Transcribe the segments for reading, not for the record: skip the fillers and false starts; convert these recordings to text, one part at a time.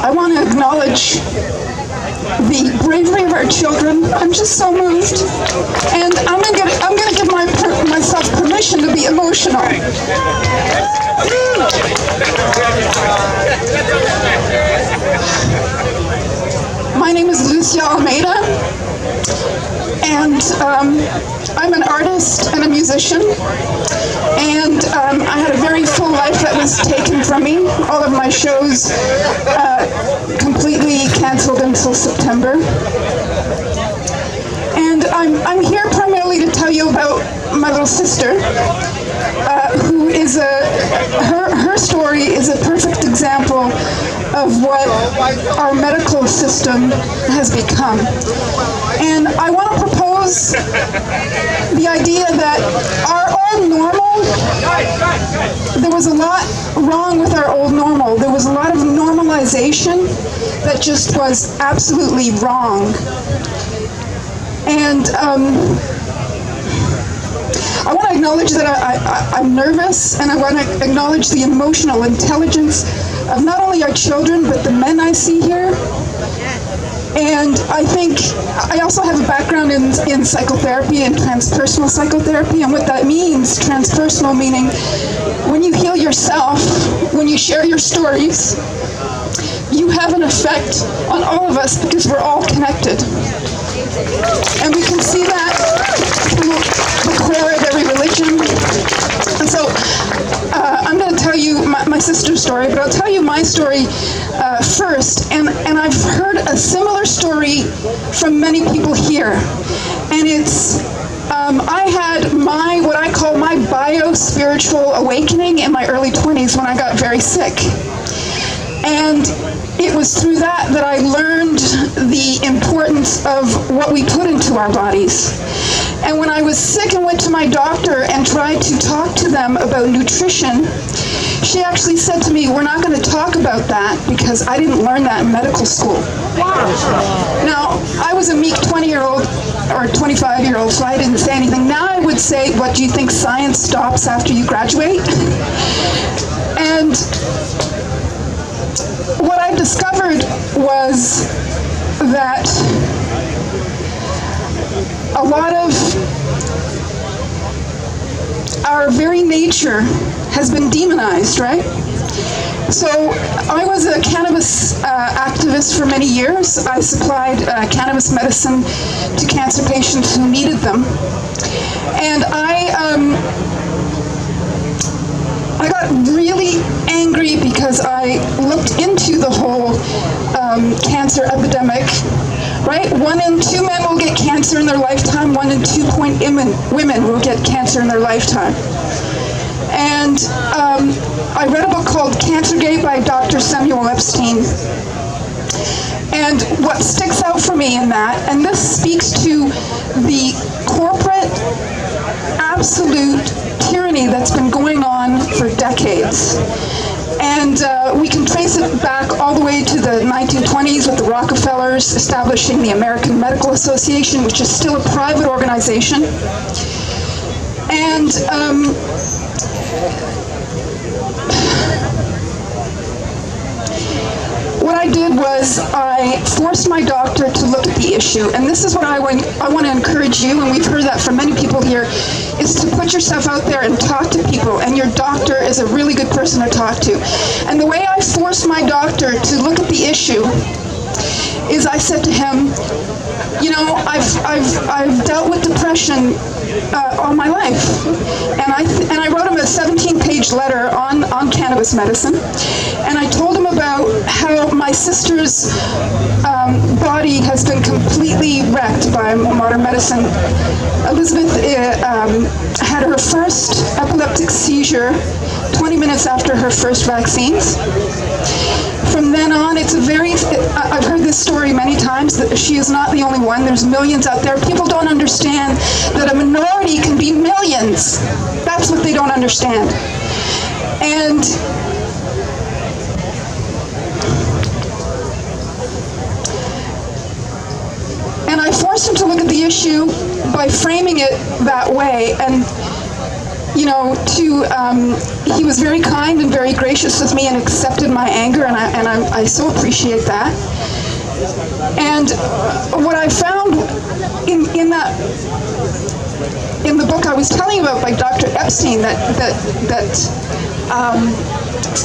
I want to acknowledge the bravery of our children. I'm just so moved, and I'm gonna give myself permission to be emotional. My name is Lucinda, and I'm an artist and a musician, and I had a very full life that was taken from me. All of my shows completely canceled until September. And I'm here primarily to tell you about my little sister, who is her story is a perfect example of what our medical system has become. And I want to propose the idea that our old normal, there was a lot wrong with our old normal. There was a lot of normalization that just was absolutely wrong. And I want to acknowledge that I'm nervous, and I want to acknowledge the emotional intelligence of not only our children, but the men I see here. And I think I also have a background in psychotherapy and transpersonal psychotherapy, and what that means, transpersonal meaning when you heal yourself, when you share your stories, you have an effect on all of us because we're all connected. And we can see that through the core of every religion. And so I'm going to tell you my sister's story, but I'll tell you my story first. And I've heard a similar story from many people here. And it's, I had what I call my bio-spiritual awakening in my early 20s when I got very sick. And it was through that I learned the importance of what we put into our bodies. And when I was sick and went to my doctor and tried to talk to them about nutrition, she actually said to me, "We're not going to talk about that because I didn't learn that in medical school." Now, I was a meek 20-year-old or 25-year-old, so I didn't say anything. Now I would say, "What, do you think science stops after you graduate?" And what I discovered was that a lot of our very nature has been demonized, right? So I was a cannabis activist for many years. I supplied cannabis medicine to cancer patients who needed them. And I got really angry because I looked into the whole cancer epidemic, right? 1 in 2 men will get cancer in their lifetime, 1 in 2 women will get cancer in their lifetime. And I read a book called Cancergate by Dr. Samuel Epstein. And what sticks out for me in that, and this speaks to the corporate absolute tyranny that's been going on for decades. And we can trace it back all the way to the 1920s with the Rockefellers establishing the American Medical Association, which is still a private organization. And what I did was I forced my doctor to look at the issue, and this is what I want to encourage you, and we've heard that from many people here, is to put yourself out there and talk to people, and your doctor is a really good person to talk to. And the way I forced my doctor to look at the issue is I said to him, you know, I've dealt with depression all my life, and I wrote him a 17-page letter on cannabis medicine, and I told him about how my sister's body has been completely wrecked by modern medicine. Elizabeth had her first epileptic seizure 20 minutes after her first vaccines. From then on, I've heard this story many times, that she is not the only one. There's millions out there. People don't understand that a minority can be millions. That's what they don't understand. And I forced him to look at the issue by framing it that way. And he was very kind and very gracious with me and accepted my anger, and I so appreciate that. And what I found in the book I was telling you about by Dr. Epstein that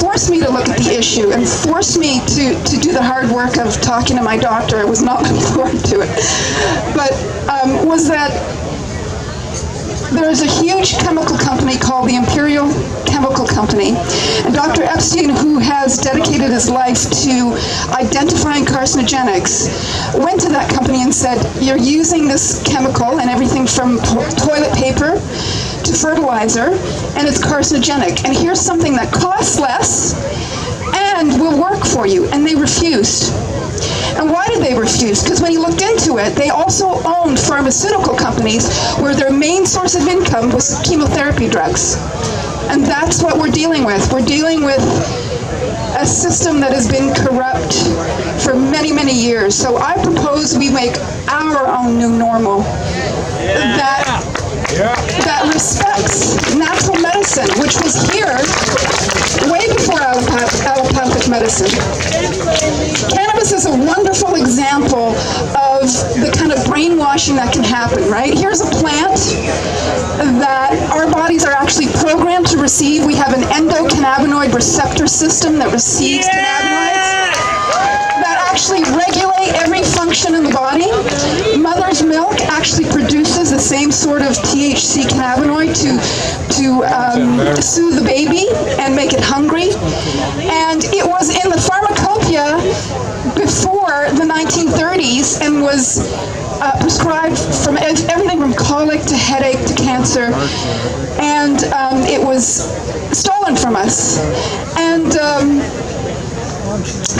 forced me to look at the issue and forced me to do the hard work of talking to my doctor. I was not looking forward to it, but was that there's a huge chemical company called the Imperial Chemical Company, and Dr. Epstein, who has dedicated his life to identifying carcinogenics, went to that company and said, you're using this chemical and everything from toilet paper to fertilizer, and it's carcinogenic, and here's something that costs less and will work for you. And they refused. And why did they refuse? Because when he looked into it, they also owned pharmaceutical companies where their main source of income was chemotherapy drugs. And that's what we're dealing with. We're dealing with a system that has been corrupt for many, many years. So I propose we make our own new normal that respects natural medicine, which was here way before allopathic medicine. Cannabis is a wonderful example of the kind of brainwashing that can happen, right? Here's a plant that our bodies are actually programmed to receive. We have an endocannabinoid receptor system that receives cannabinoids that actually regulate every function in the body. Mother's milk actually produces the same sort of THC cannabinoid to soothe the baby and make it hungry. And it was in the pharmacopoeia before the 1930s and was prescribed from everything from colic to headache to cancer. And it was stolen from us. And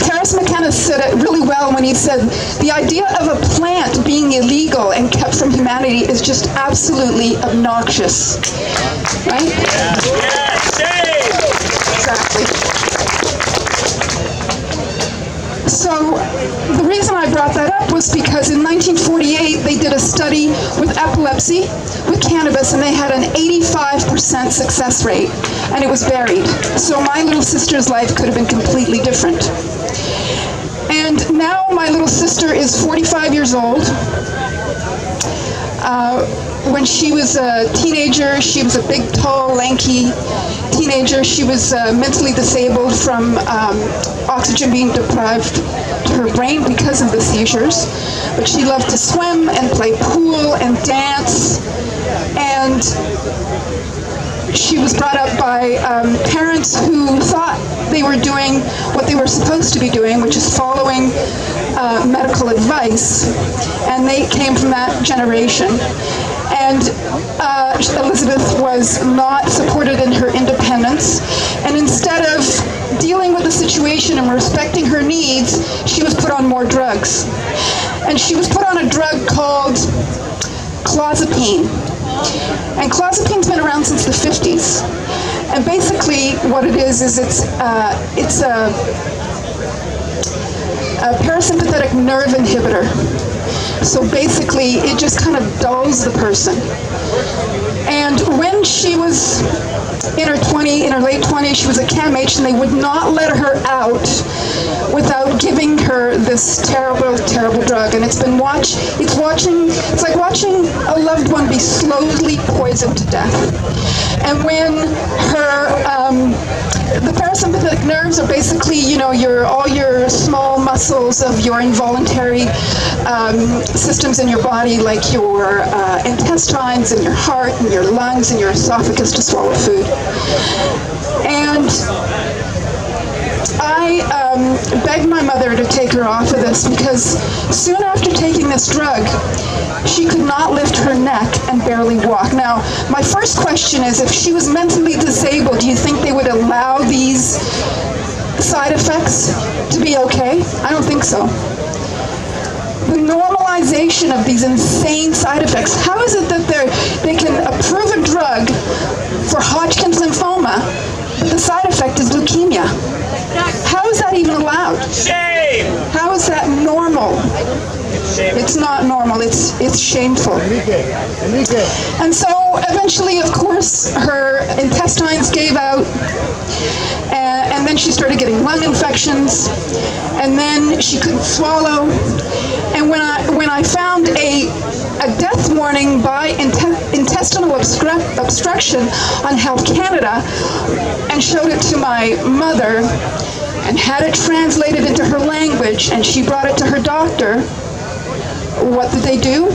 Terence McKenna said it really well when he said, the idea of a plant being illegal and kept from humanity is just absolutely obnoxious. Right? Exactly. So the reason I brought that up was because in 1948 they did a study with epilepsy with cannabis, and they had an 85% success rate, and it was buried. So my little sister's life could have been completely different. And now my little sister is 45 years old. When she was a teenager, she was a big, tall, lanky teenager. She was mentally disabled from oxygen being deprived to her brain because of the seizures. But she loved to swim and play pool and dance. And she was brought up by parents who thought they were doing what they were supposed to be doing, which is following medical advice. And they came from that generation. And Elizabeth was not supported in her independence. And instead of dealing with the situation and respecting her needs, she was put on more drugs. And she was put on a drug called clozapine. And clozapine's been around since the 50s. And basically what it is it's a parasympathetic nerve inhibitor. So basically, it just kind of dulls the person. And when she was in her late 20s, she was a CAMH, and they would not let her out without giving her this terrible, terrible drug. And it's like watching a loved one be slowly poisoned to death. And when the parasympathetic nerves are basically, all your small muscles of your involuntary systems in your body, like your intestines and your heart and your lungs and your esophagus to swallow food. And I begged my mother to take her off of this because soon after taking this drug, she could not lift her neck and barely walk. Now, my first question is, if she was mentally disabled, do you think they would allow these side effects to be okay? I don't think so. The normalization of these insane side effects, how is it that they can approve a drug for Hodgkin's lymphoma, but the side effect is leukemia? How is that even allowed? Shame! How is that normal? It's not normal. It's shameful. And so eventually, of course, her intestines gave out, and then she started getting lung infections, and then she couldn't swallow. And when I found a death warning by intestinal obstruction on Health Canada and showed it to my mother and had it translated into her language, and she brought it to her doctor, what did they do?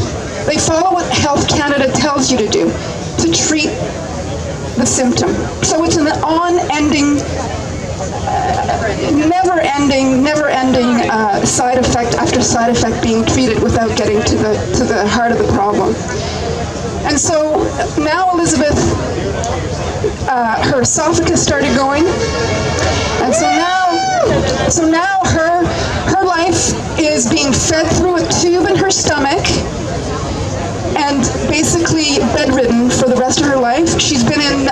They follow what Health Canada tells you to do, to treat the symptom. So it's an on-ending, never-ending side effect after side effect being treated without getting to the heart of the problem. And so now Elizabeth, her esophagus started going, and so now her life is being fed through a tube in her stomach and basically bedridden for the rest of her life. She's been in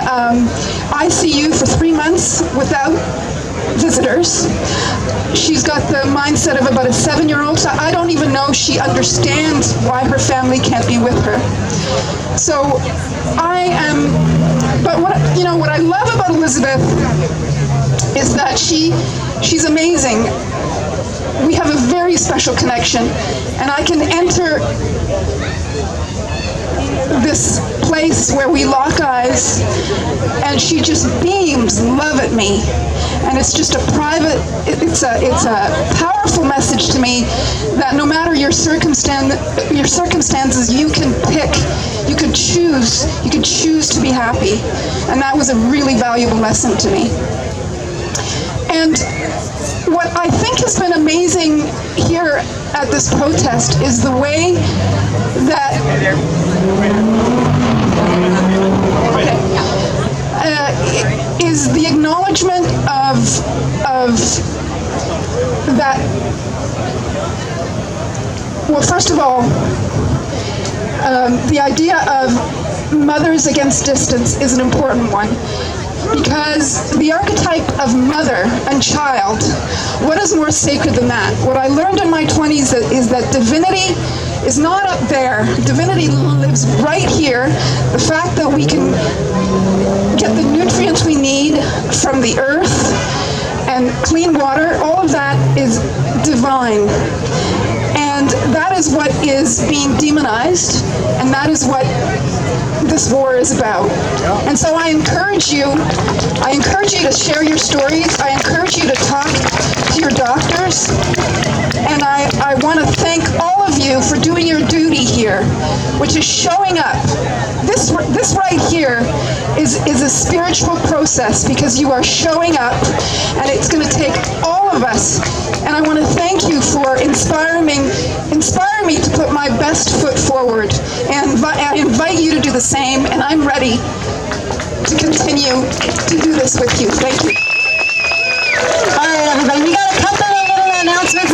ICU for 3 months without visitors. She's got the mindset of about a 7-year-old, so I don't even know she understands why her family can't be with her. So but what I love about Elizabeth is that she's amazing. We have a very special connection, and I can enter this place where we lock eyes, and she just beams love at me. And it's just it's a powerful message to me that no matter your circumstances, you can pick, you can choose to be happy. And that was a really valuable lesson to me. And what I think has been amazing here at this protest is the way that is the acknowledgement of that. Well, first of all, the idea of mothers against distance is an important one, because the archetype of mother and child, what is more sacred than that? What I learned in my 20s is that divinity is not up there. Divinity lives right here. The fact that we can get the nutrients we need from the earth and clean water, all of that is divine. And that is what is being demonized, and that is what this war is about. And so I encourage you to share your stories. I encourage you to talk to your doctors. And I want to thank all of you for doing your duty here, which is showing up. This right here is a spiritual process, because you are showing up, and it's going to take all of us. And I want to thank you for inspiring me to put my best foot forward, and I invite you to do the same, and I'm ready to continue to do this with you. Thank you.